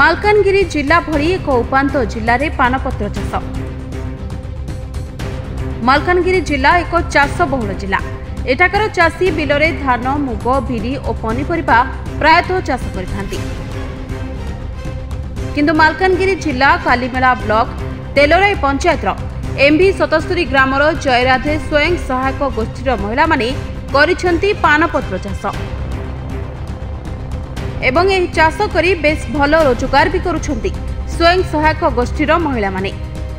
मालकानगिरी जिला भली एक उपांत जिले में पानपत्र चाष। मालकानगिरी जिला एक चाष बहुल जिला। एठाकर चाषी बिलरे धान मुग बिरी और पनीपरिबा प्रायतः चाष करथांती। किंतु मालकानगिरी जिला कालीमेला ब्लॉक तेलोराई पंचायतर एमभी 77 ग्रामर जयराधे स्वयं सहायक गोष्ठीर महिला माने करिसेंती पानपत्र चाष एवं यह चाष करी बेस भल रोजगार भी करुछंती। स्वयं सहायक गोष्ठीर महिला माने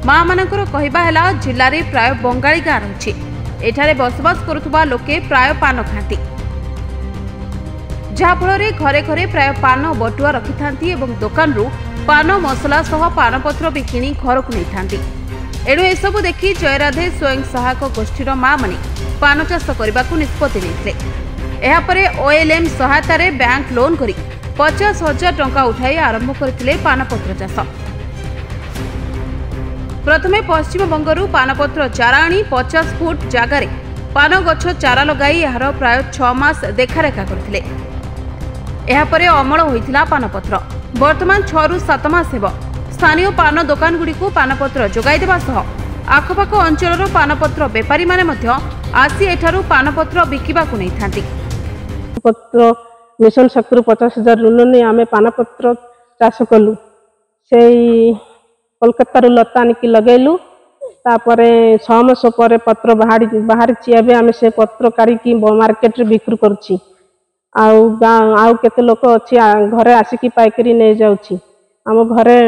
मां मानकर कहवा हैला जिल्ला रे प्राय बंगाली गाँ रही। एठारे बसवास करुथुबा लोके प्राय पान खाती, जहाँफल घरे घरे प्राय पान बटुआ रखि थांती एवं दुकान रु पान मसला सह पानपत्र भी किणी घर को नहीं थांती। एणु एसबू देखि जयराधे स्वयं सहायक गोष्ठीर मां माने पान चाष करने को निष्पत्ति नेइथिले। एहापरे ओएलएम सहायता रे बैंक लोन करी 50,000 टंका उठाई आरंभ करथिले पानपत्र चाष। प्रथमे पश्चिम बंगरू पानपत्र चारा आनी 50 फुट जगार पान गछ चारा लगाई यार प्राय 6 मास देखारेखा करथिले। एहापरे अमल होइथिला पानपत्र। वर्तमान 6 रु 7 मास हेब स्थानीय पान दुकान गुडी को पानपत्र जोगाई देबा सह आखपाख अंचलर पानपत्र बेपारी माने मध्य आसी एठारू पानपत्र बिकिबा को नै थांती। पत्र मिशन शक्ति 50,000 ऋण नहीं आम पानपत्र चाष कलु। से कोलकाता लता आनिकी लगेलु। तापर 6 मास पर पत्र बाहर चियाबे आम से पत्र काढ़ी मार्केट रे बिक्री करुछि। आउ केते लोक अच्छी घरे आसिकी पाइकरी नहीं जाउछि। आम घरे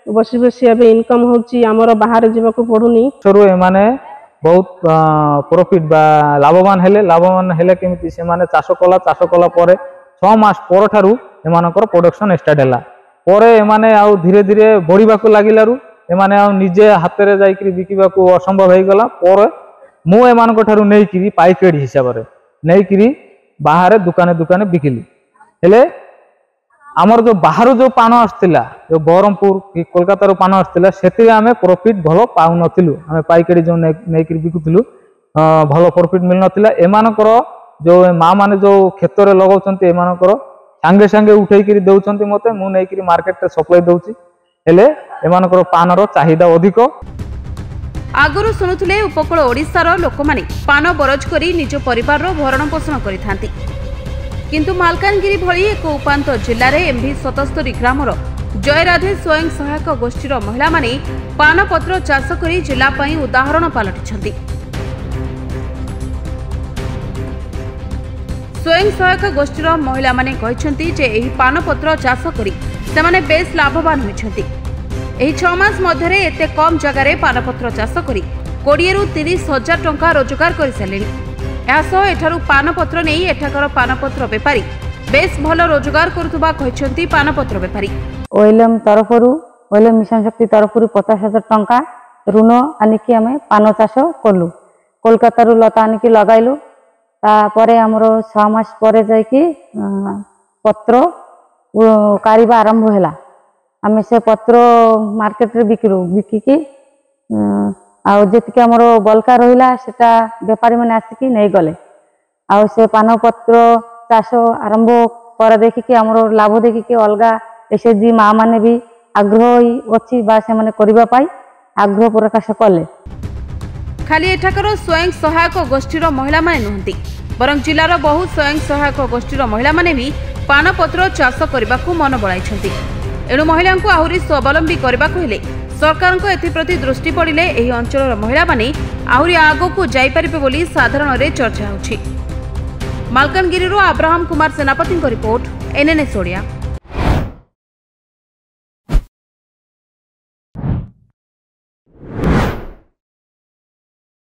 बसी बसी अब इनकम होछि, आमर बाहर जीवाक पड़ुनी। शुरू एमाने बहुत प्रॉफिट बा लाभवान हेले केमिति से माने चाष कला परे 6 मास पर ठारू एमानकर प्रोडक्शन स्टार्ट हैला। परे एमाने आउ धीरे धीरे बढ़िबाकू लागिलारु एमाने आउ निजे हाथ रे जाईकरी बिकिबाकू असंभव हो गला। पर मु एमानक ठारू नेइकरी पाइकेडी हिसाब रे नेइकरी बाहर दुकाने बिकिली। हेले आमर जो बाहर जो पान आसला जो बरहमपुर कि कोलकाता पान आसला से आम प्रॉफिट भल पाऊ नथिलु। आम पाइकेडी जो नेइकरी बिकुथिलु भल प्रॉफिट मिल नथिला। एमानकर जो माँ माने जो खेत रे लगाउछन्ती एमानकर सांगे सांगे उठेइकरी देउछन्ती मते मु नेइकरी मार्केट रे सप्लाई दउछि। हेले एमानकर पानर चाहिदा अधिक। आगुरु सुनुथिले उपकूल ओडिशार लोक माने पान बरज करी निज परिवार रो भरण पोषण करिथांती। किंतु मालकानगिरी भली एक उपांत जिले में एमभी 77 ग्रामर जयराधे स्वयं सहायक गोष्ठीर महिला माने पानपत्र चाष करी जिला पई उदाहरण पालटिछन्ती। स्वयं सहायक गोष्ठीर महिला माने कहिसन्ती जे एही पानपत्र चाष करी सेमाने बेस लाभवान होइछन्ती। एही 6 मास मध्यरे एते कम जगार पानपत्र चाष करी 20 रु 30,000 टंका रोजगार कर सारिलेनी। यासह एठारू पानपत्र नहीं एठाकर पानपत्र बेपारी बेस भल रोजगार करुथुबा कहिसन्ती पानपत्र बेपारी। ओएलएम तरफरु ओएलएम मिशन शक्ति तरफरु 50,000 टंका ऋण आनिकी आमे पान चाष कलु। कोलकाता लता आनिकी लगाइलु। तापरे हमरो 6 मास पर जाइकी पत्र कारिबा आरंभ हैला। आमे से पत्र मार्केट रे बिकिकी आउ जेतिके हमर बलका रहिला सेटा व्यापारी माने आसिकी नै गले। आउ से पानपत्र चाष आरंभ कर देखिकी हमर लाभ देखिकी अलगा एसएचजी माँ माने भी आग्रह अछि बा से माने करिबा पाई आग्रह प्रकाश कले। खाली एठाकर स्वयं सहायक गोष्ठीर महिला माने नहंती बरं जिलार बहु स्वयं सहायक गोष्ठीर महिला माने भी पानपत्र चाष करबाकू मन बळाइछन्ती। एणु महिला को आहुरी स्वावलंबी करबाकू हेले सरकार को एथिप्रति दृष्टि पड़िले एही अंचलर महिला माने आहुरी आगकू जाई परिबे बोली साधारण रे चर्चा होछि। मालकानगिरी रो अब्राहम कुमार सेनापति को रिपोर्ट, एनएनएस ओडिया।